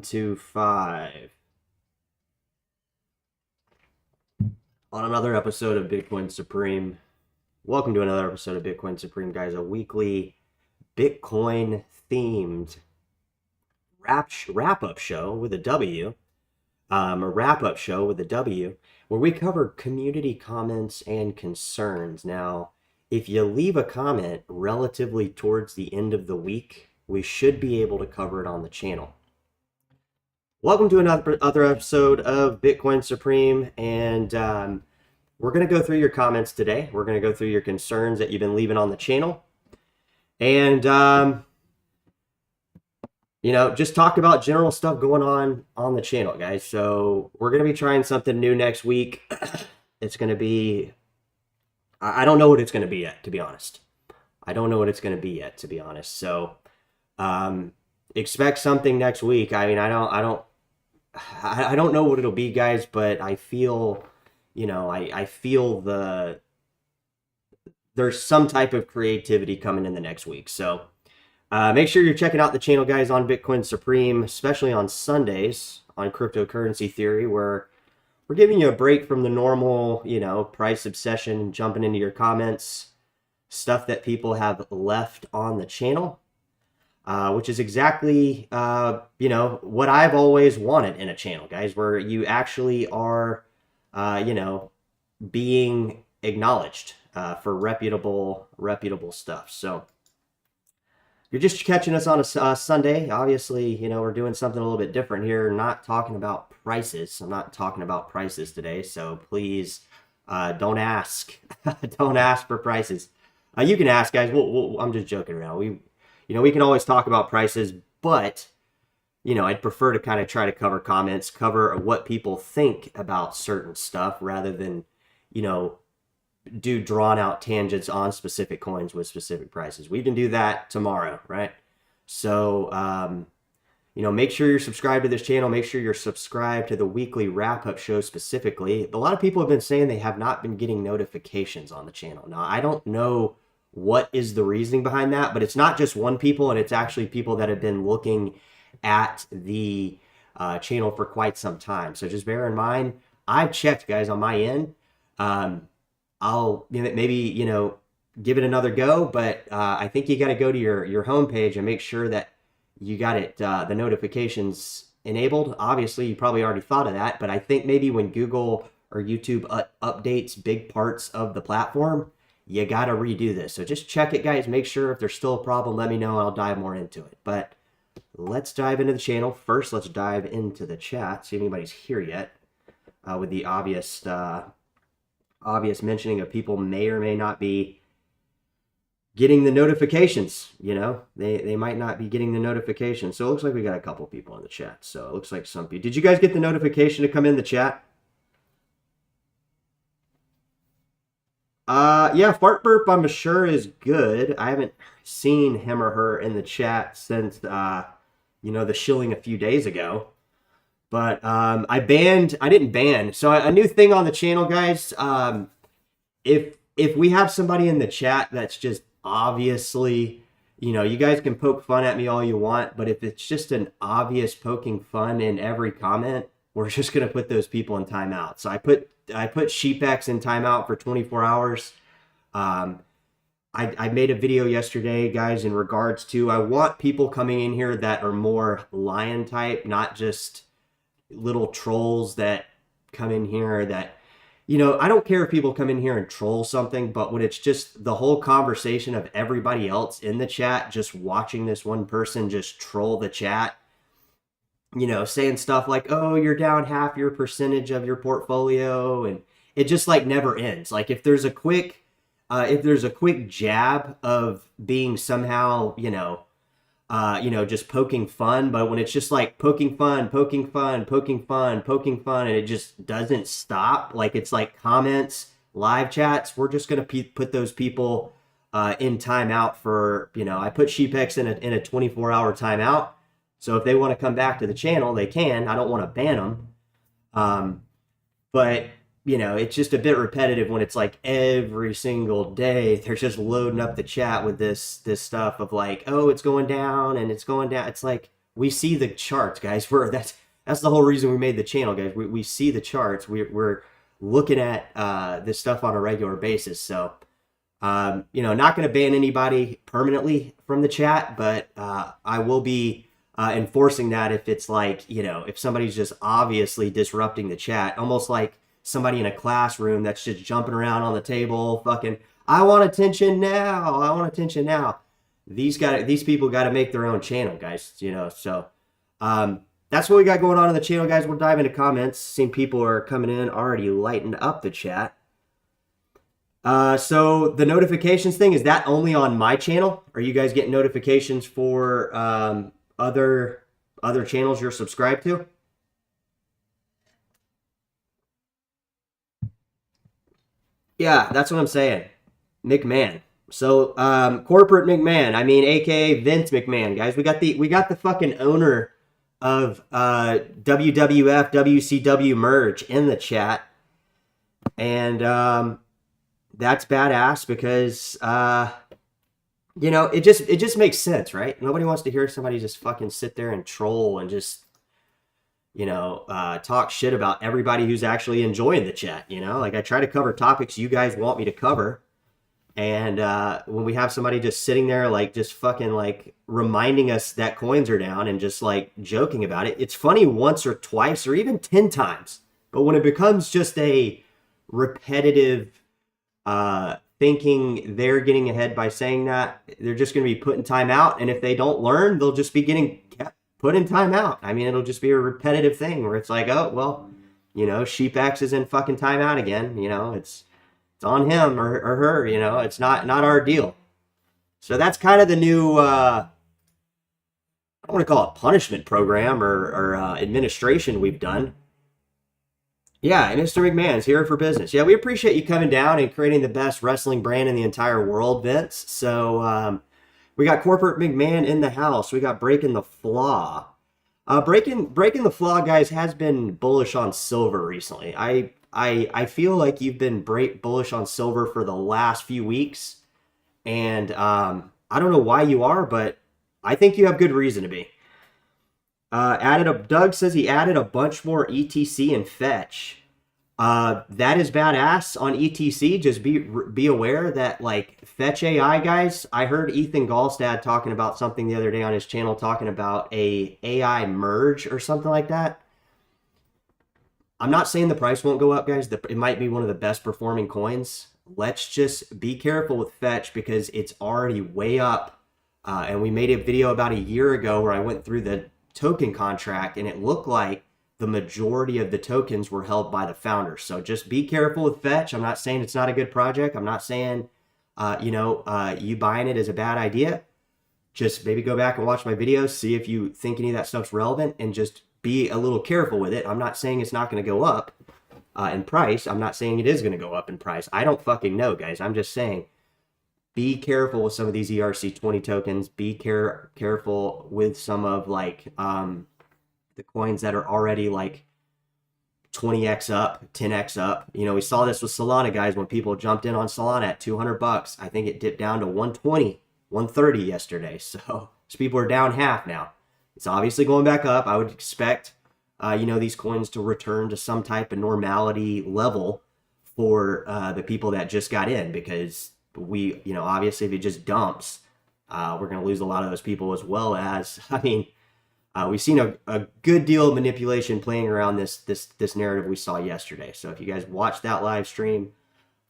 5 on another episode of Bitcoin Supreme. Welcome to another episode of Bitcoin Supreme, guys. A weekly Bitcoin themed wrap up show with a W. A wrap up show with a W, where we cover community comments and concerns. Now, if you leave a comment relatively towards the end of the week, we should be able to cover it on the channel. Welcome to another episode of Bitcoin Supreme, and we're going to go through your comments today. We're going to go through your concerns that you've been leaving on the channel, and just talk about general stuff going on the channel, guys. So we're going to be trying something new next week. It's going to be, I don't know what it's going to be yet, to be honest. So expect something next week. I mean, I don't know what it'll be, guys, but I feel, I feel there's some type of creativity coming in the next week. So make sure you're checking out the channel, guys, on Bitcoin Supreme, especially on Sundays on cryptocurrency theory, where we're giving you a break from the normal, price obsession, jumping into your comments, stuff that people have left on the channel. Which is exactly, what I've always wanted in a channel, guys, where you actually are, being acknowledged for reputable stuff. So you're just catching us on a Sunday. Obviously, we're doing something a little bit different here, not talking about prices. I'm not talking about prices today, so please don't ask. Don't ask for prices. You can ask, guys. I'm just joking around. We can always talk about prices, but, I'd prefer to kind of try to cover comments, cover what people think about certain stuff rather than, do drawn out tangents on specific coins with specific prices. We can do that tomorrow, right? So, make sure you're subscribed to this channel. Make sure you're subscribed to the weekly wrap-up show specifically. A lot of people have been saying they have not been getting notifications on the channel. Now, I don't know what is the reasoning behind that, but it's not just one people, and it's actually people that have been looking at the channel for quite some time. So just bear in mind, I've checked, guys, on my end. I'll maybe give it another go, but I think you got to go to your homepage and make sure that you got it the notifications enabled. Obviously, you probably already thought of that, but I think maybe when Google or YouTube updates big parts of the platform, you got to redo this. So just check it, guys. Make sure if there's still a problem, let me know. I'll dive more into it. But let's dive into the channel. First, let's dive into the chat. See if anybody's here yet with the obvious mentioning of people may or may not be getting the notifications. They might not be getting the notifications. So it looks like we got a couple people in the chat. So it looks like some people. Did you guys get the notification to come in the chat? Yeah, Fart Burp, I'm sure, is good. I haven't seen him or her in the chat since, the shilling a few days ago. But I didn't ban. So a new thing on the channel, guys, if we have somebody in the chat that's just obviously, you guys can poke fun at me all you want, but if it's just an obvious poking fun in every comment, we're just going to put those people in timeout. So I put Sheepex in timeout for 24 hours. I made a video yesterday, guys, in regards to, I want people coming in here that are more lion type, not just little trolls that come in here that, I don't care if people come in here and troll something, but when it's just the whole conversation of everybody else in the chat, just watching this one person just troll the chat, saying stuff like, oh, you're down half your percentage of your portfolio, and it just like never ends. Like if there's a quick jab of being somehow, just poking fun, but when it's just like poking fun, and it just doesn't stop, like it's like comments, live chats, we're just going to put those people in timeout for, I put Sheepex in a 24-hour timeout. So if they want to come back to the channel, they can. I don't want to ban them. But, it's just a bit repetitive when it's like every single day they're just loading up the chat with this stuff of like, oh, it's going down and it's going down. It's like, we see the charts, guys. That's the whole reason we made the channel, guys. We see the charts. We're looking at this stuff on a regular basis. So, not going to ban anybody permanently from the chat, but I will be enforcing that if it's like, if somebody's just obviously disrupting the chat, almost like somebody in a classroom that's just jumping around on the table, fucking, I want attention now. I want attention now. These people got to make their own channel, guys, so that's what we got going on in the channel, guys. We'll dive into comments. Seeing people are coming in, already lightened up the chat. So the notifications thing, is that only on my channel? Are you guys getting notifications for other channels you're subscribed to? Yeah, that's what I'm saying. McMahon. So corporate McMahon, aka Vince McMahon, guys. We got the fucking owner of WWF WCW merge in the chat, and that's badass because it just makes sense, right? Nobody wants to hear somebody just fucking sit there and troll and just talk shit about everybody who's actually enjoying the chat. Like, I try to cover topics you guys want me to cover. And when we have somebody just sitting there, like, just fucking, like, reminding us that coins are down and just, like, joking about it, it's funny once or twice or even 10 times. But when it becomes just a repetitive thinking they're getting ahead by saying that, they're just going to be put in timeout. And if they don't learn, they'll just be getting put in timeout. It'll just be a repetitive thing where it's like, oh, well, Sheep X is in fucking timeout again. It's on him or her, it's not our deal. So that's kind of the new, I don't want to call it punishment program or administration we've done. Yeah, Mr. McMahon's here for business. Yeah, we appreciate you coming down and creating the best wrestling brand in the entire world, Vince. So we got corporate McMahon in the house. We got Breaking the Flaw. Breaking the Flaw, guys, has been bullish on silver recently. I feel like you've been bullish on silver for the last few weeks, and I don't know why you are, but I think you have good reason to be. Doug says he added a bunch more ETC and fetch. That is badass on ETC. Just be aware that, like, fetch AI, guys. I heard Ethan Gallstad talking about something the other day on his channel, talking about a AI merge or something like that. I'm not saying the price won't go up, guys. It might be one of the best performing coins. Let's just be careful with fetch because it's already way up. And we made a video about a year ago where I went through the token contract, and it looked like the majority of the tokens were held by the founders. So just be careful with fetch. I'm not saying it's not a good project. I'm not saying, you buying it is a bad idea. Just maybe go back and watch my videos, see if you think any of that stuff's relevant, and just be a little careful with it. I'm not saying it's not going to go up in price. I'm not saying it is going to go up in price. I don't fucking know, guys. I'm just saying be careful with some of these ERC20 tokens. Be careful with some of, like, the coins that are already like 20x up, 10x up. We saw this with Solana, guys, when people jumped in on Solana at $200. I think it dipped down to 120, 130 yesterday. So people are down half now. It's obviously going back up. I would expect, these coins to return to some type of normality level for the people that just got in, because obviously if it just dumps, we're going to lose a lot of those people, as well as, we've seen a good deal of manipulation playing around this narrative we saw yesterday. So if you guys watched that live stream,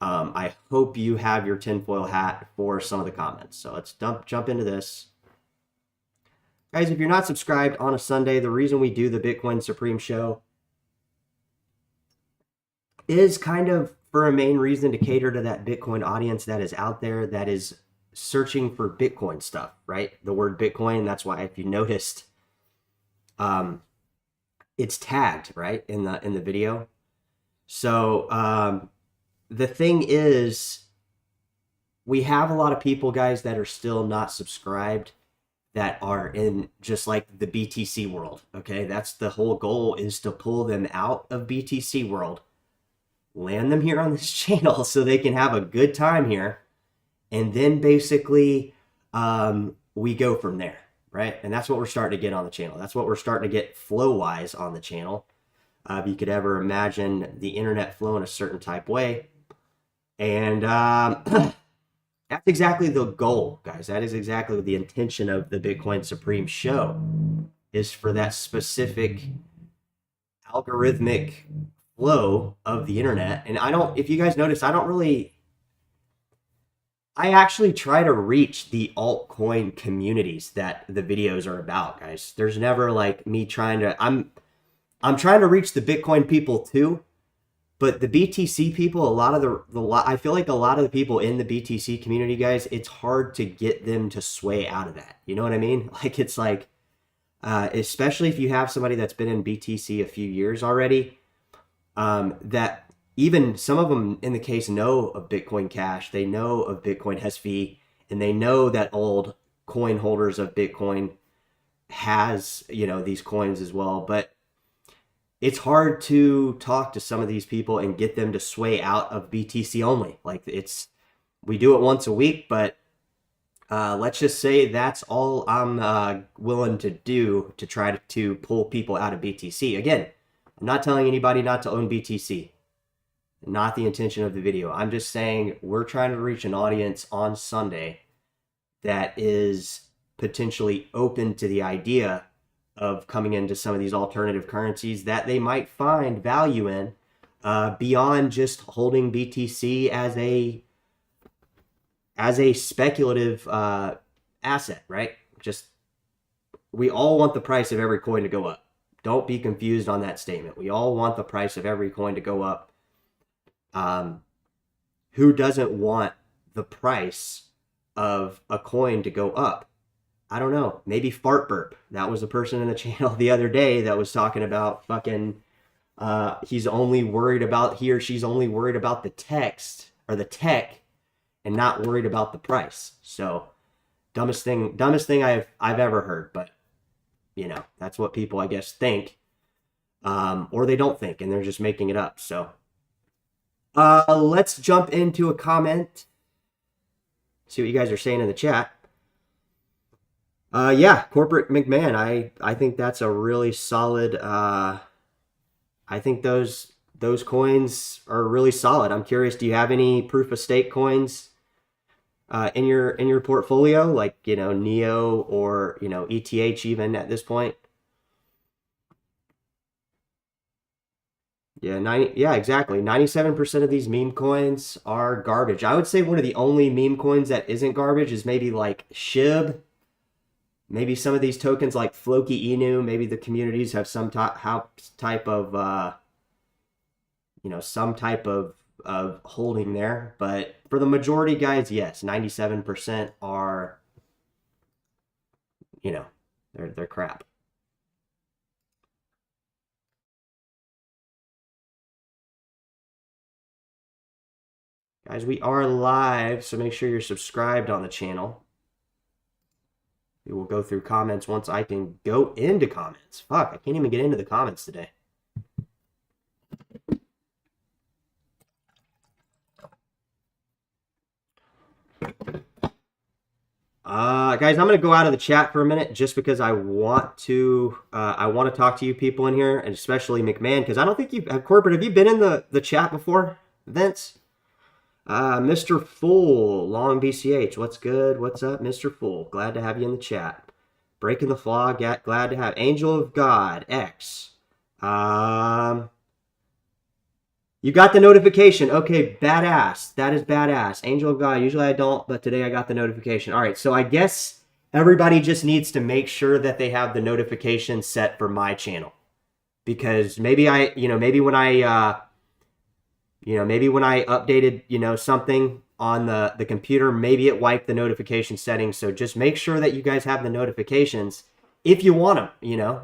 I hope you have your tinfoil hat for some of the comments. So let's jump into this. Guys, if you're not subscribed on a Sunday, the reason we do the Bitcoin Supreme Show is kind of for a main reason to cater to that Bitcoin audience that is out there that is searching for Bitcoin stuff, right? The word Bitcoin, that's why, if you noticed, it's tagged right in the video. So the thing is, we have a lot of people, guys, that are still not subscribed, that are in just like the BTC world. Okay, that's the whole goal, is to pull them out of BTC world, land them here on this channel so they can have a good time here, and then basically we go from there. right? And that's what we're starting to get on the channel. That's what we're starting to get flow-wise on the channel. If you could ever imagine the internet flow in a certain type way. And that's exactly the goal, guys. That is exactly the intention of the Bitcoin Supreme show, is for that specific algorithmic flow of the internet. And if you guys notice, I actually try to reach the altcoin communities that the videos are about, guys. There's never like me trying to, I'm trying to reach the Bitcoin people too, but the BTC people, I feel like a lot of the people in the BTC community, guys, it's hard to get them to sway out of that. You know what I mean? Like, it's like, especially if you have somebody that's been in BTC a few years already, that even some of them in the case know of Bitcoin Cash, they know of Bitcoin HESFI, and they know that old coin holders of Bitcoin has, these coins as well. But it's hard to talk to some of these people and get them to sway out of BTC only. Like, we do it once a week, but let's just say that's all I'm willing to do to try to pull people out of BTC. Again, I'm not telling anybody not to own BTC. Not the intention of the video. I'm just saying we're trying to reach an audience on Sunday that is potentially open to the idea of coming into some of these alternative currencies that they might find value in, beyond just holding BTC as a speculative asset, right? We all want the price of every coin to go up. Don't be confused on that statement. We all want the price of every coin to go up. Who doesn't want the price of a coin to go up? I don't know. Maybe Fart Burp. That was the person in the channel the other day that was talking about fucking, he or she's only worried about the text or the tech and not worried about the price. So dumbest thing I've ever heard, but that's what people, I guess, think, or they don't think, and they're just making it up. So let's jump into a comment. See what you guys are saying in the chat. Yeah, Corporate McMahon. I think that's a really solid. I think those coins are really solid. I'm curious. Do you have any proof of stake coins in your portfolio, like Neo or ETH even at this point? Yeah, exactly. 97% of these meme coins are garbage. I would say one of the only meme coins that isn't garbage is maybe like SHIB. Maybe some of these tokens like Floki Inu, maybe the communities have some type of, some type of holding there. But for the majority, guys, yes, 97% are, they're crap. Guys, we are live, so make sure you're subscribed on the channel. We will go through comments once I can go into comments. Fuck, I can't even get into the comments today. Guys, I'm going to go out of the chat for a minute just because I want to talk to you people in here, and especially McMahon, because I don't think Corporate, have you been in the chat before, Vince? Mr. Fool, Long BCH, what's good? What's up, Mr. Fool? Glad to have you in the chat. Breaking the Flaw, glad to have Angel of God, X. You got the notification. Okay, badass. That is badass. Angel of God, usually I don't, but today I got the notification. All right, so I guess everybody just needs to make sure that they have the notification set for my channel. Because maybe when I updated, something on the computer, maybe it wiped the notification settings. So just make sure that you guys have the notifications if you want them,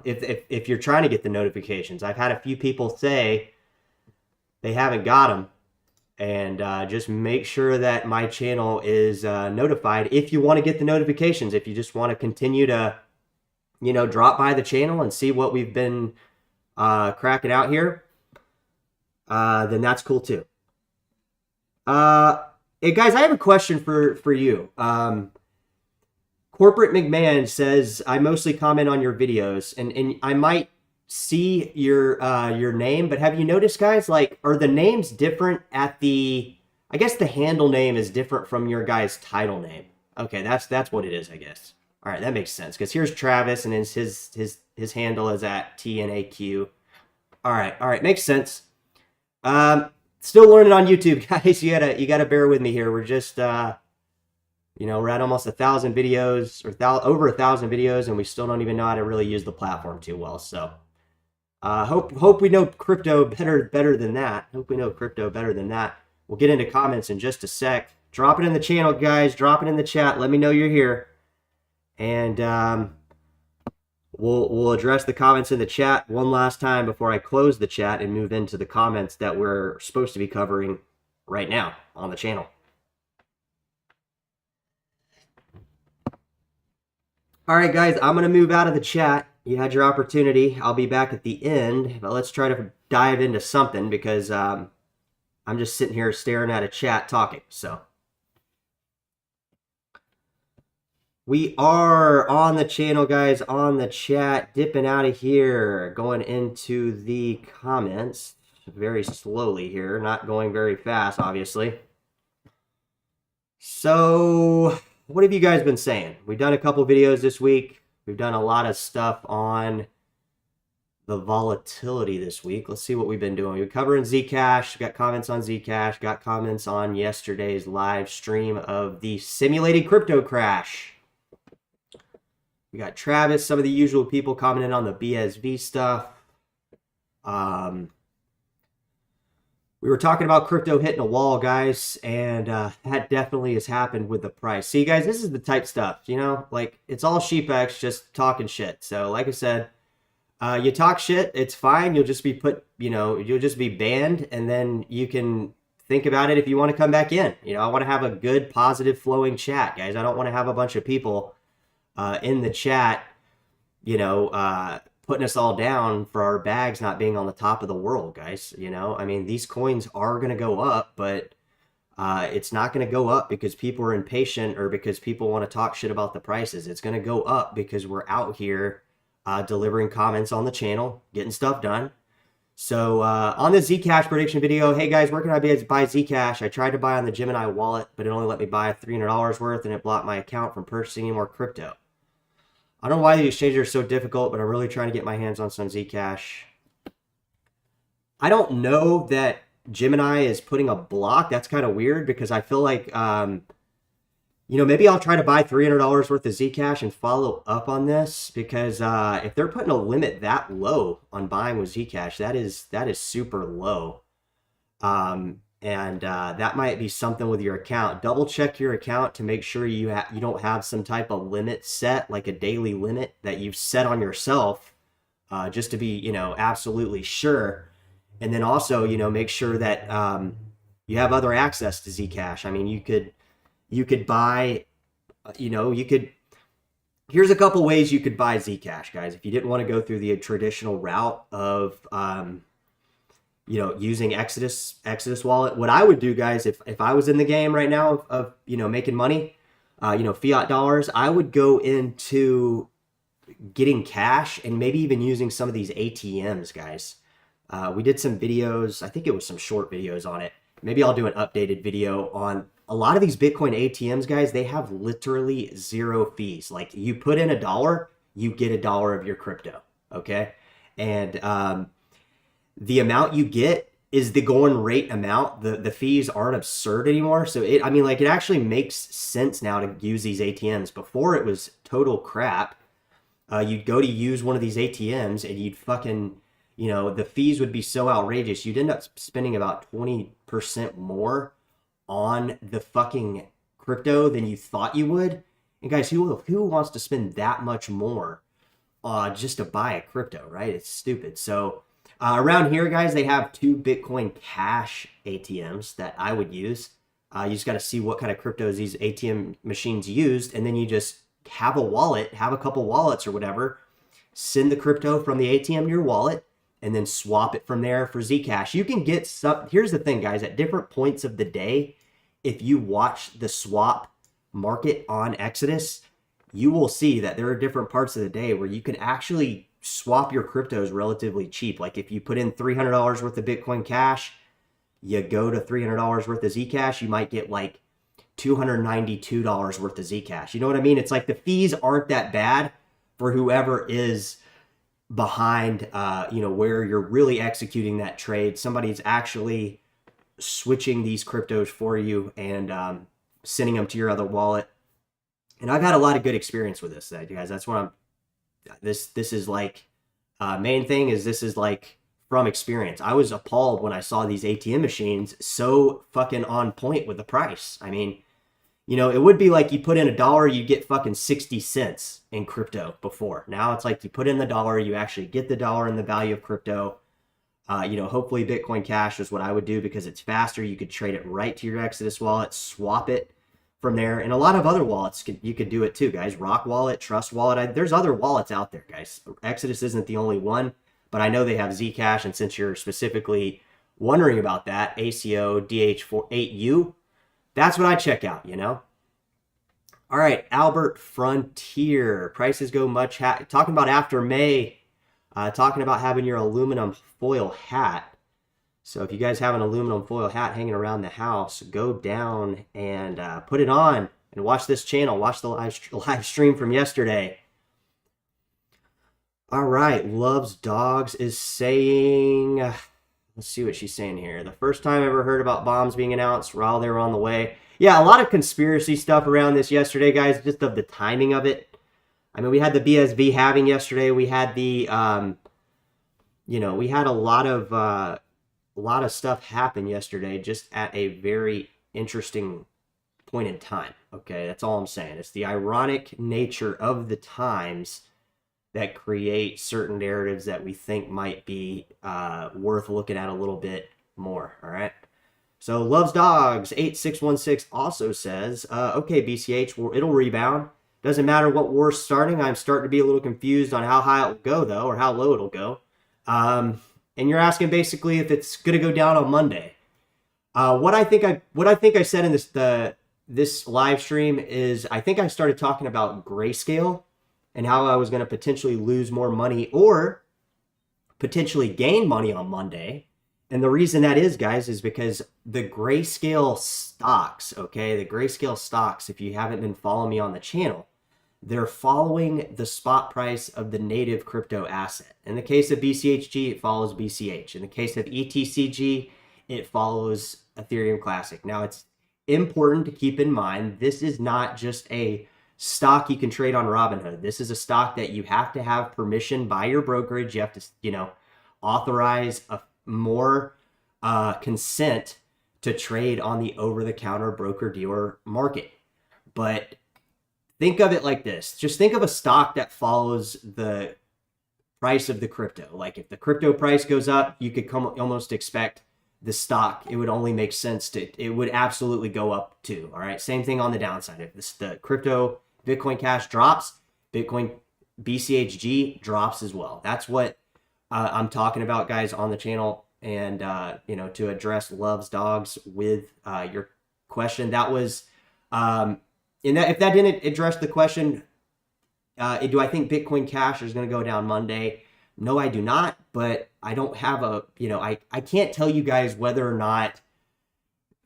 if you're trying to get the notifications. I've had a few people say they haven't got them, and just make sure that my channel is notified if you want to get the notifications. If you just want to continue to, drop by the channel and see what we've been cracking out here, then that's cool too. Hey guys, I have a question for you. Corporate McMahon says, I mostly comment on your videos, and I might see your name, but have you noticed, guys, like, are the names different at the, I guess the handle name is different from your guy's title name. Okay, that's what it is, I guess. All right, that makes sense, because here's Travis, and his handle is at TNAQ. All right, makes sense. Still learning on YouTube, guys. You gotta bear with me here. We're just we're at almost 1,000 videos, or over 1,000 videos, and we still don't even know how to really use the platform too well. So hope we know crypto better than that. Hope we know crypto better than that. We'll get into comments in just a sec. Drop it in the channel, guys. Drop it in the chat. Let me know you're here, and we'll address the comments in the chat one last time before I close the chat and move into the comments that we're supposed to be covering right now on the channel. All right, guys, I'm going to move out of the chat. You had your opportunity. I'll be back at the end, but let's try to dive into something because I'm just sitting here staring at a chat talking. So we are on the channel, guys, on the chat, dipping out of here, going into the comments very slowly here, not going very fast, obviously. So what have you guys been saying? We've done a couple videos this week. We've done a lot of stuff on the volatility this week. Let's see what we've been doing. We're covering Zcash. Got comments on Zcash. Got comments on yesterday's live stream of the simulated crypto crash. We got Travis, some of the usual people commenting on the BSV stuff. We were talking about crypto hitting a wall, guys, and that definitely has happened with the price. See, guys, this is the type stuff, like it's all sheepex just talking shit. So like I said, you talk shit, it's fine. You'll just be you'll just be banned, and then you can think about it if you want to come back in. I want to have a good, positive, flowing chat, guys. I don't want to have a bunch of people in the chat, putting us all down for our bags not being on the top of the world, guys. I mean, these coins are going to go up, but it's not going to go up because people are impatient or because people want to talk shit about the prices. It's going to go up because we're out here delivering comments on the channel, getting stuff done. So on the Zcash prediction video, hey guys, where can I buy Zcash? I tried to buy on the Gemini wallet, but it only let me buy $300 worth, and it blocked my account from purchasing any more crypto. I don't know why the exchanges are so difficult, but I'm really trying to get my hands on some Zcash. I don't know that Gemini is putting a block. That's kind of weird because I feel like, maybe I'll try to buy $300 worth of Zcash and follow up on this because if they're putting a limit that low on buying with Zcash, that is super low. And that might be something with your account. Double check your account to make sure you don't have some type of limit set, like a daily limit that you've set on yourself, just to be, absolutely sure. And then also, make sure that you have other access to Zcash. I mean, you could buy, here's a couple ways you could buy Zcash, guys. If you didn't want to go through the traditional route of, using Exodus wallet. What I would do, guys, if I was in the game right now of making money, fiat dollars, I would go into getting cash and maybe even using some of these ATMs, guys. We did some videos. I think it was some short videos on it. Maybe I'll do an updated video on a lot of these Bitcoin ATMs, guys. They have literally zero fees. Like you put in $1, you get $1 of your crypto. Okay. And, the amount you get is the going rate amount. The fees aren't absurd anymore. So it actually makes sense now to use these ATMs. Before it was total crap. You'd go to use one of these ATMs and you'd fucking, the fees would be so outrageous. You'd end up spending about 20% more on the fucking crypto than you thought you would. And guys, who wants to spend that much more just to buy a crypto, right? It's stupid. So around here, guys, they have 2 Bitcoin Cash ATMs that I would use. You just got to see what kind of cryptos these ATM machines used, and then you just have a wallet, have a couple wallets or whatever, send the crypto from the ATM to your wallet, and then swap it from there for Zcash. You can get some. Here's the thing, guys, at different points of the day, if you watch the swap market on Exodus, you will see that there are different parts of the day where you can actually swap your cryptos relatively cheap. Like if you put in $300 worth of Bitcoin Cash, you go to $300 worth of Zcash, you might get like $292 worth of Zcash. You know what I mean? It's like the fees aren't that bad for whoever is behind, where you're really executing that trade. Somebody's actually switching these cryptos for you and sending them to your other wallet. And I've had a lot of good experience with this, guys. That's what this is like, main thing is this is like from experience. I was appalled when I saw these ATM machines so fucking on point with the price. I mean, it would be like you put in $1, you get fucking 60 cents in crypto before. Now it's like you put in the dollar, you actually get the dollar in the value of crypto. Hopefully Bitcoin Cash is what I would do because it's faster. You could trade it right to your Exodus wallet, swap it from there. And a lot of other wallets, you could do it too, guys. Rock Wallet, Trust Wallet. There's other wallets out there, guys. Exodus isn't the only one, but I know they have Zcash. And since you're specifically wondering about that, ACO, DH48U, that's what I check out, All right, Albert Frontier. Prices go much. Talking about after May, talking about having your aluminum foil hat. So if you guys have an aluminum foil hat hanging around the house, go down and put it on and watch this channel. Watch the live stream from yesterday. All right, Loves Dogs is saying, let's see what she's saying here. The first time I ever heard about bombs being announced while they were on the way. Yeah, a lot of conspiracy stuff around this yesterday, guys, just of the timing of it. I mean, we had the BSV halving yesterday. We had the, we had a lot of stuff happen yesterday just at a very interesting point in time. Okay, that's all I'm saying. It's the ironic nature of the times that create certain narratives that we think might be worth looking at a little bit more. All right. So Loves Dogs 8616 also says, okay, BCH, it'll rebound. Doesn't matter what war's starting. I'm starting to be a little confused on how high it'll go, though, or how low it'll go. And you're asking basically if it's going to go down on Monday. What I think I said in this live stream is I think I started talking about Grayscale and how I was going to potentially lose more money or potentially gain money on Monday. And the reason that is, guys, is because the Grayscale stocks, okay, the Grayscale stocks, if you haven't been following me on the channel, they're following the spot price of the native crypto asset. In the case of BCHG, it follows BCH. In the case of ETCG, it follows Ethereum Classic. Now, it's important to keep in mind, this is not just a stock you can trade on Robinhood. This is a stock that you have to have permission by your brokerage. You have to, authorize more consent to trade on the over-the-counter broker-dealer market. But think of it like this. Just think of a stock that follows the price of the crypto. Like if the crypto price goes up, you could almost expect the stock, it would only make sense it would absolutely go up too. All right. Same thing on the downside. If the crypto Bitcoin Cash drops, Bitcoin BCHG drops as well. That's what I'm talking about, guys, on the channel. And, to address Loves Dogs with your question, that was, if that didn't address the question, do I think Bitcoin Cash is going to go down Monday? No, I do not, but I don't have I can't tell you guys whether or not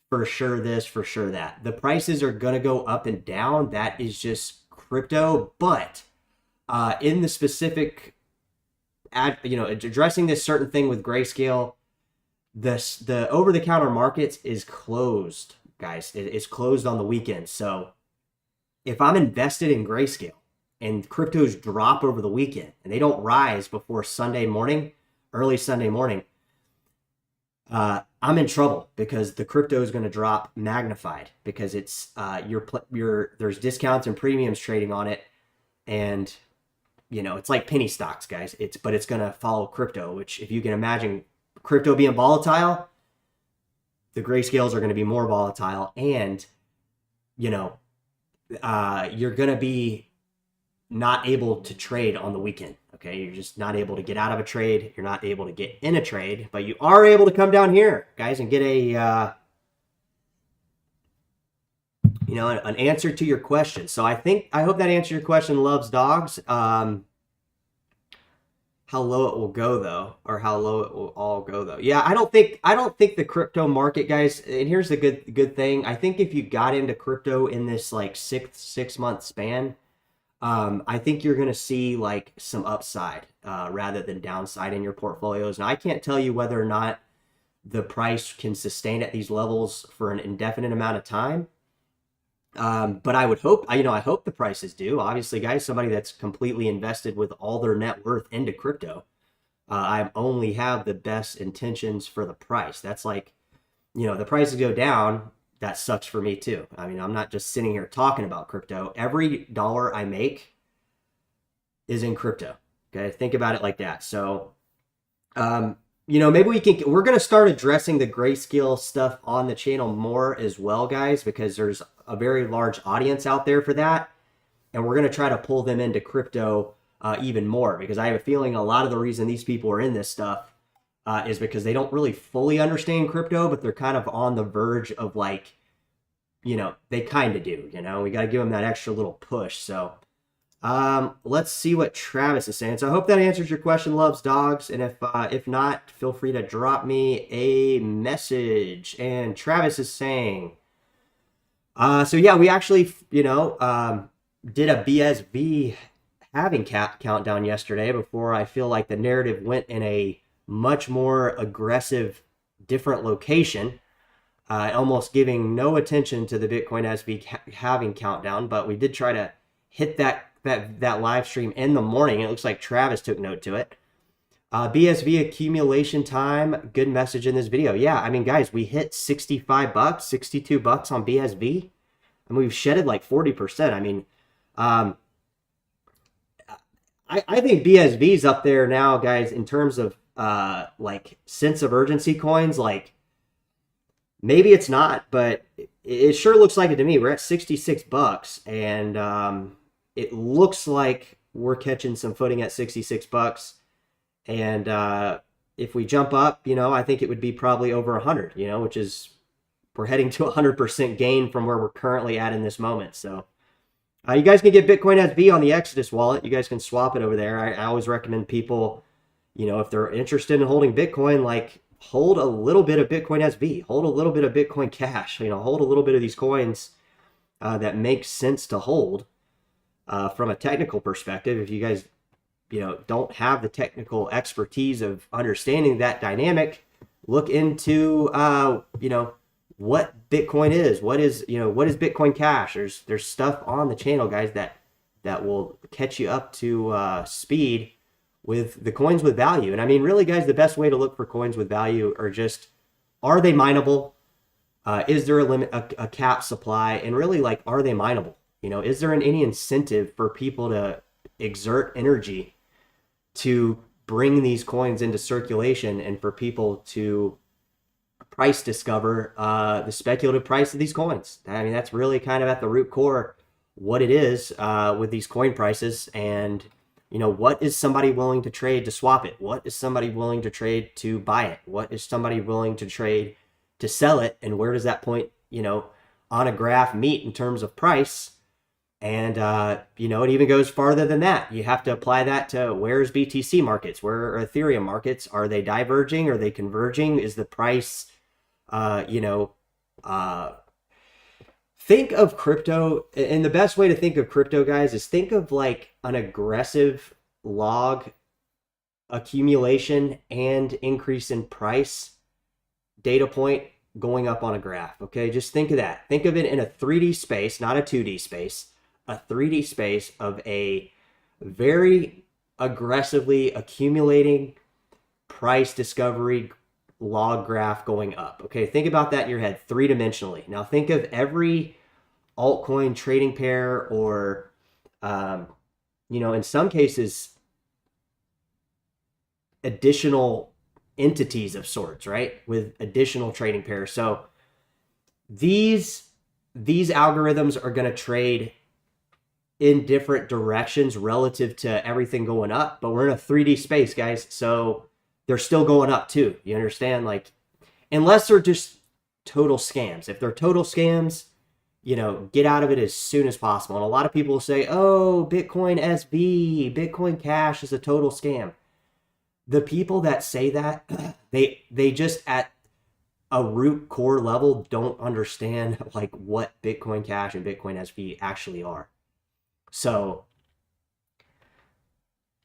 for sure this, for sure that. The prices are going to go up and down. That is just crypto. But in the specific, addressing this certain thing with Grayscale, the over-the-counter markets is closed, guys. It's closed on the weekend. So if I'm invested in Grayscale and cryptos drop over the weekend and they don't rise before Sunday morning, early Sunday morning, I'm in trouble because the crypto is going to drop magnified because it's there's discounts and premiums trading on it, and it's like penny stocks, guys. But it's going to follow crypto, which if you can imagine crypto being volatile, the Grayscales are going to be more volatile, and you're going to be not able to trade on the weekend. Okay, you're just not able to get out of a trade. You're not able to get in a trade, but you are able to come down here, guys, and get a an answer to your question. So I hope that answered your question, Loves Dogs. How low it will go though, or how low it will all go though. Yeah, I don't think the crypto market, guys. And here's the good thing. I think if you got into crypto in this like six month span, I think you're gonna see like some upside rather than downside in your portfolios. Now I can't tell you whether or not the price can sustain at these levels for an indefinite amount of time. But I would hope, I hope the prices do. Obviously, guys, somebody that's completely invested with all their net worth into crypto, I only have the best intentions for the price. That's like, the prices go down, that sucks for me too. I mean, I'm not just sitting here talking about crypto. Every dollar I make is in crypto. Okay, think about it like that. So, maybe we're going to start addressing the grayscale stuff on the channel more as well, guys, because there's a very large audience out there for that. And we're going to try to pull them into crypto even more, because I have a feeling a lot of the reason these people are in this stuff is because they don't really fully understand crypto, but they're kind of on the verge of like, they kind of do, we got to give them that extra little push. So, let's see what Travis is saying. So I hope that answers your question, Loves Dogs. And if not, feel free to drop me a message. And Travis is saying, so yeah, we actually, did a BSV halving countdown yesterday before I feel like the narrative went in a much more aggressive, different location, almost giving no attention to the Bitcoin SV halving countdown. But we did try to hit that live stream in the morning. It looks like Travis took note to it. BSV accumulation time. Good message in this video. Yeah, I mean, guys, we hit $65, $62 on BSV, and we've shedded like 40%. I mean, I think BSV's up there now, guys, in terms of like sense of urgency coins. Like, maybe it's not, but it sure looks like it to me. We're at $66, and it looks like we're catching some footing at $66. And if we jump up, I think it would be probably over 100, which is, we're heading to 100% gain from where we're currently at in this moment. So you guys can get Bitcoin SV on the Exodus wallet. You guys can swap it over there. I always recommend people, if they're interested in holding Bitcoin, like hold a little bit of Bitcoin SV, hold a little bit of Bitcoin Cash, hold a little bit of these coins that makes sense to hold. From a technical perspective, if you guys, don't have the technical expertise of understanding that dynamic, look into, what Bitcoin is. What is Bitcoin Cash? There's stuff on the channel, guys, that will catch you up to speed with the coins with value. And I mean, really, guys, the best way to look for coins with value are just, are they mineable? Is there a limit, a cap supply? And really, like, are they mineable? Is there any incentive for people to exert energy to bring these coins into circulation and for people to price discover the speculative price of these coins? I mean, that's really kind of at the root core what it is with these coin prices. And, what is somebody willing to trade to swap it? What is somebody willing to trade to buy it? What is somebody willing to trade to sell it? And where does that point, on a graph meet in terms of price? And, it even goes farther than that. You have to apply that to where's BTC markets, where are Ethereum markets? Are they diverging? Are they converging? Is the price, think of crypto, and the best way to think of crypto, guys, is think of like an aggressive log accumulation and increase in price data point going up on a graph. Okay, just think of that. Think of it in a 3D space, not a 2D space. A 3D space of a very aggressively accumulating price discovery log graph going up. Okay, think about that in your head three-dimensionally. Now think of every altcoin trading pair, or in some cases additional entities of sorts, right, with additional trading pairs. So these algorithms are going to trade in different directions relative to everything going up, but we're in a 3D space, guys, so they're still going up too. You understand? Like, unless they're just total scams. If they're total scams, you know, get out of it as soon as possible. And a lot of people say, oh, Bitcoin SV, Bitcoin Cash is a total scam. The people that say that, they just at a root core level don't understand like what Bitcoin Cash and Bitcoin SV actually are. So,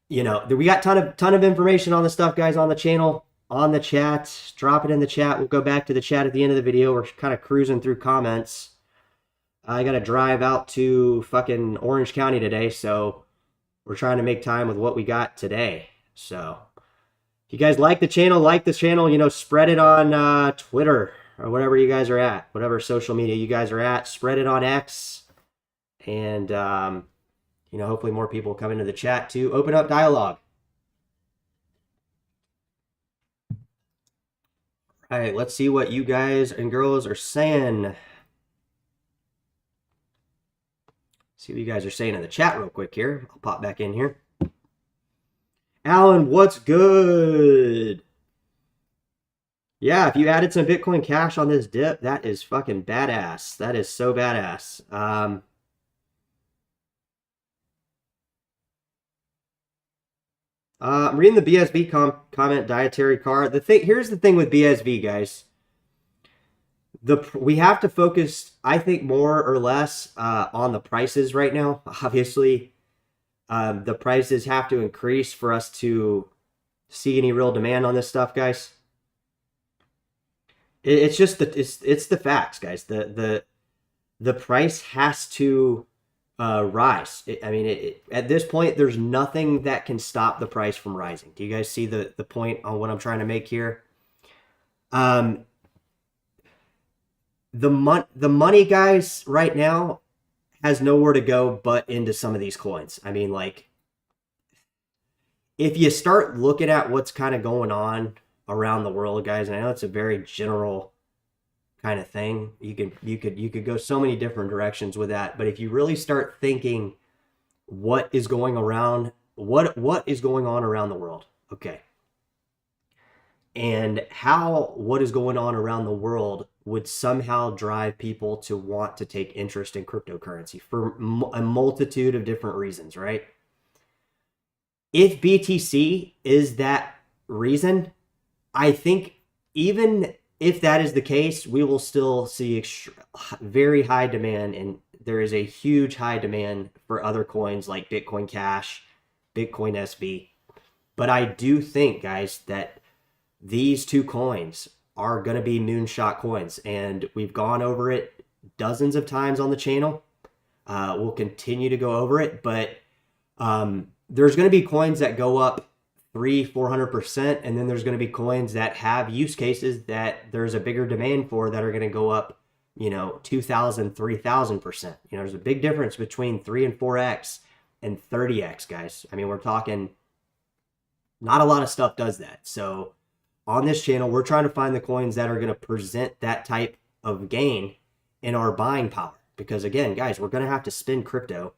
you know, we got ton of information on the stuff, guys, on the channel, on the chat. Drop it in the chat. We'll go back to the chat at the end of the video. We're kind of cruising through comments. I got to drive out to fucking Orange County today, so we're trying to make time with what we got today. So if you guys like the channel, you know, spread it on Twitter or whatever you guys are at, whatever social media you guys are at. Spread it on X. And, you know, hopefully more people come into the chat to open up dialogue. All right, let's see what you guys and girls are saying. See what you guys are saying in the chat real quick here. I'll pop back in here. Alan, what's good? Yeah, if you added some Bitcoin Cash on this dip, that is fucking badass. That is so badass. I'm reading the BSV comment, dietary car. Here's the thing with BSV, guys. We have to focus, I think, more or less on the prices right now. Obviously, the prices have to increase for us to see any real demand on this stuff, guys. It's just it's the facts, guys. The price has to rise. At this point, there's nothing that can stop the price from rising. Do you guys see the point on what I'm trying to make here? The money, guys, right now has nowhere to go but into some of these coins. I mean, like, if you start looking at what's kind of going on around the world, guys, and I know it's a very general kind of thing. You could go so many different directions with that, but if you really start thinking what is going around, what is going on around the world, okay, and how what is going on around the world would somehow drive people to want to take interest in cryptocurrency for a multitude of different reasons, right? If BTC is that reason, I think even if that is the case, we will still see very high demand, and there is a huge high demand for other coins like Bitcoin Cash, Bitcoin SV. But I do think, guys, that these two coins are going to be moonshot coins, and we've gone over it dozens of times on the channel. We'll continue to go over it, but there's going to be coins that go up 300-400%, and then there's going to be coins that have use cases that there's a bigger demand for that are going to go up, you know, 2,000-3,000%. You know, there's a big difference between 3 and 4x and 30x, guys. I mean, we're talking, not a lot of stuff does that. So on this channel, we're trying to find the coins that are going to present that type of gain in our buying power. Because again, guys, we're going to have to spend crypto.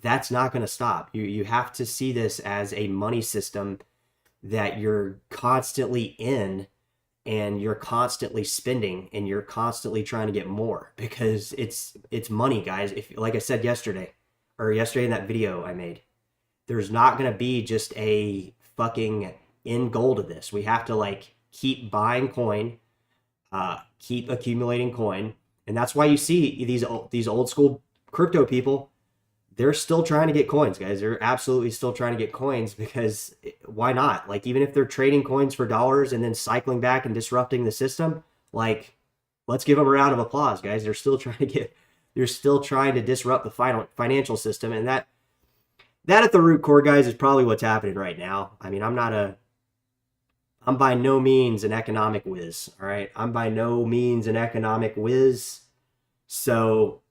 That's not going to stop. You have to see this as a money system that you're constantly in, and you're constantly spending, and you're constantly trying to get more, because it's money, guys. If, like I said yesterday in that video I made, there's not going to be just a fucking end goal to this. We have to like keep buying coin, keep accumulating coin. And that's why you see these old school crypto people, they're still trying to get coins, guys. They're absolutely still trying to get coins, because why not? Like, even if they're trading coins for dollars and then cycling back and disrupting the system, like, let's give them a round of applause, guys. They're still trying to disrupt the financial system. And that at the root core, guys, is probably what's happening right now. I mean, I'm by no means an economic whiz, all right? I'm by no means an economic whiz. So,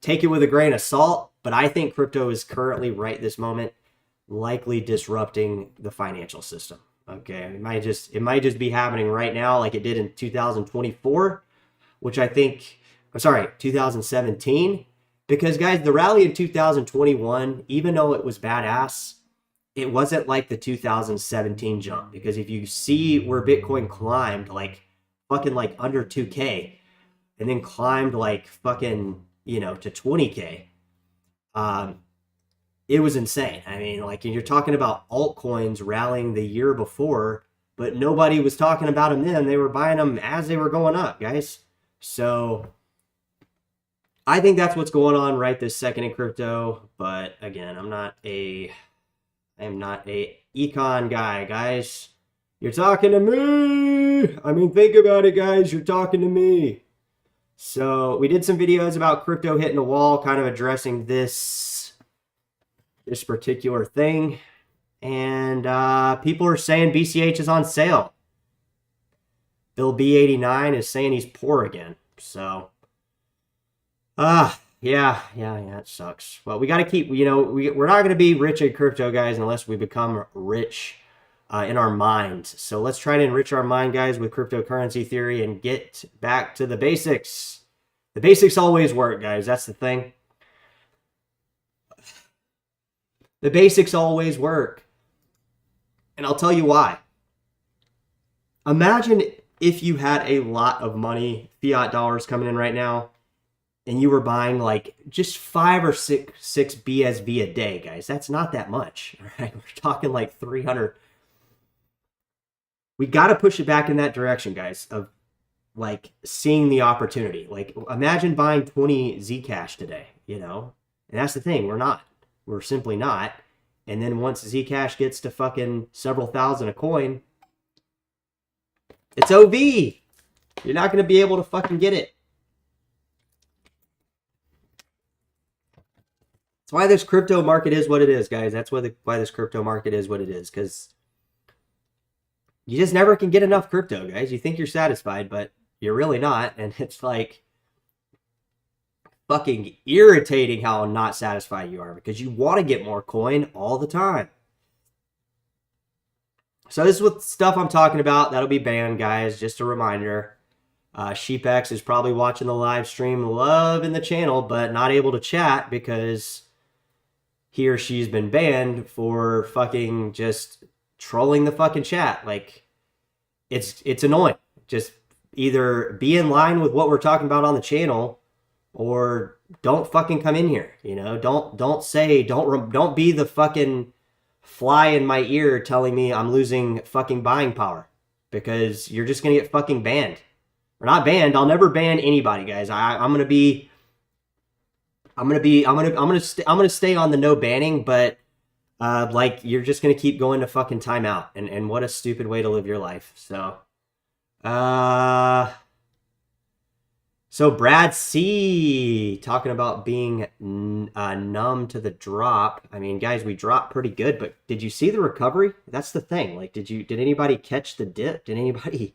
take it with a grain of salt, but I think crypto is currently, right this moment, likely disrupting the financial system. Okay, it might just be happening right now, like it did in 2024, which I think, 2017, because guys, the rally in 2021, even though it was badass, it wasn't like the 2017 jump. Because if you see where Bitcoin climbed, like fucking like under 2K, and then climbed like fucking, you know, to 20K. It was insane. I mean, like, you're talking about altcoins rallying the year before, but nobody was talking about them then. They were buying them as they were going up, guys. So I think that's what's going on right this second in crypto. But again, I am not a econ guy, guys. You're talking to me. I mean, think about it, guys. You're talking to me. So we did some videos about crypto hitting a wall, kind of addressing this particular thing. And people are saying BCH is on sale. Bill B89 is saying he's poor again. So, yeah, it sucks. Well, we got to keep, you know, we're not going to be rich in crypto, guys, unless we become rich in our minds. So let's try to enrich our mind, guys, with cryptocurrency theory and get back to the basics. The basics always work, guys. That's the thing. The basics always work. And I'll tell you why. Imagine if you had a lot of money, fiat dollars coming in right now, and you were buying like just 5 or 6 BSV a day, guys. That's not that much, right? We're talking like 300. We got to push it back in that direction, guys, of like seeing the opportunity. Like, imagine buying 20 Zcash today, you know? And that's the thing. We're not. We're simply not. And then once Zcash gets to fucking several thousand a coin, it's OV. You're not going to be able to fucking get it. That's why this crypto market is what it is, guys. That's why this crypto market is what it is. Because you just never can get enough crypto, guys. You think you're satisfied, but you're really not. And it's like fucking irritating how not satisfied you are because you want to get more coin all the time. So this is what stuff I'm talking about. That'll be banned, guys. Just a reminder. SheepX is probably watching the live stream, loving the channel, but not able to chat because he or she's been banned for fucking just trolling the fucking chat. Like, it's annoying. Just either be in line with what we're talking about on the channel or don't fucking come in here. You know, don't be the fucking fly in my ear telling me I'm losing fucking buying power because you're just gonna get fucking banned. Or not banned. I'll never ban anybody, guys. I'm gonna stay on the no banning, but like, you're just gonna keep going to fucking timeout, and what a stupid way to live your life. So Brad C talking about being numb to the drop. I mean, guys, we dropped pretty good, but did you see the recovery? That's the thing. Like, did anybody catch the dip? Did anybody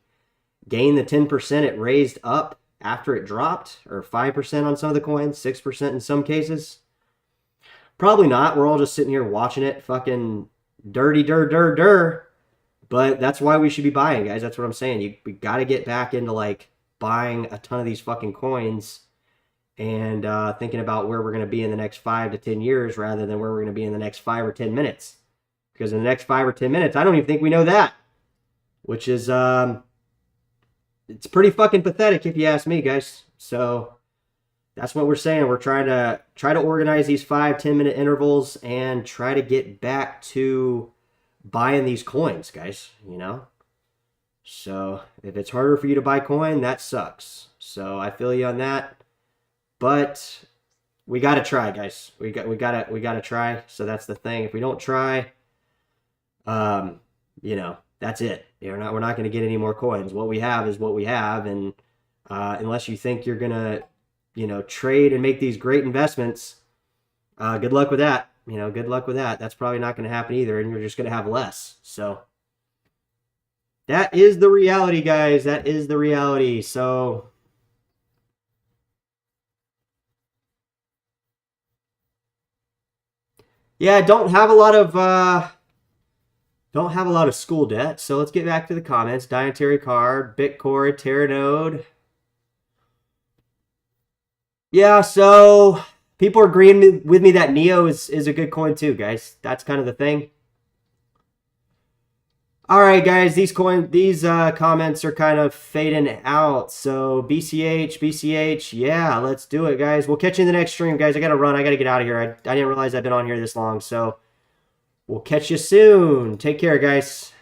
gain the 10% it raised up after it dropped? Or 5% on some of the coins, 6% in some cases? Probably not. We're all just sitting here watching it fucking dirty. But that's why we should be buying, guys. That's what I'm saying. We got to get back into like buying a ton of these fucking coins and thinking about where we're going to be in the next 5 to 10 years rather than where we're going to be in the next 5 or 10 minutes. Because in the next 5 or 10 minutes, I don't even think we know that. Which is, it's pretty fucking pathetic if you ask me, guys. So that's what we're saying. We're trying to organize these 5-10 minute intervals and try to get back to buying these coins, guys, you know? So if it's harder for you to buy coin, that sucks. So I feel you on that. But we got to try, guys. We got to try. So that's the thing. If we don't try, you know, that's it. We're not going to get any more coins. What we have is what we have, and unless you think you're going to, you know, trade and make these great investments, good luck with that. You know, good luck with that. That's probably not going to happen either, and you're just going to have less. So that is the reality, guys. That is the reality. So yeah, don't have a lot of school debt. So let's get back to the comments. Dietary Card, Bitcoin, Terranode. Yeah, so people are agreeing with me that Neo is a good coin too, guys. That's kind of the thing. All right, guys, these comments are kind of fading out. So BCH, yeah, let's do it, guys. We'll catch you in the next stream, guys. I gotta run. I gotta get out of here. I didn't realize I've been on here this long. So we'll catch you soon. Take care, guys.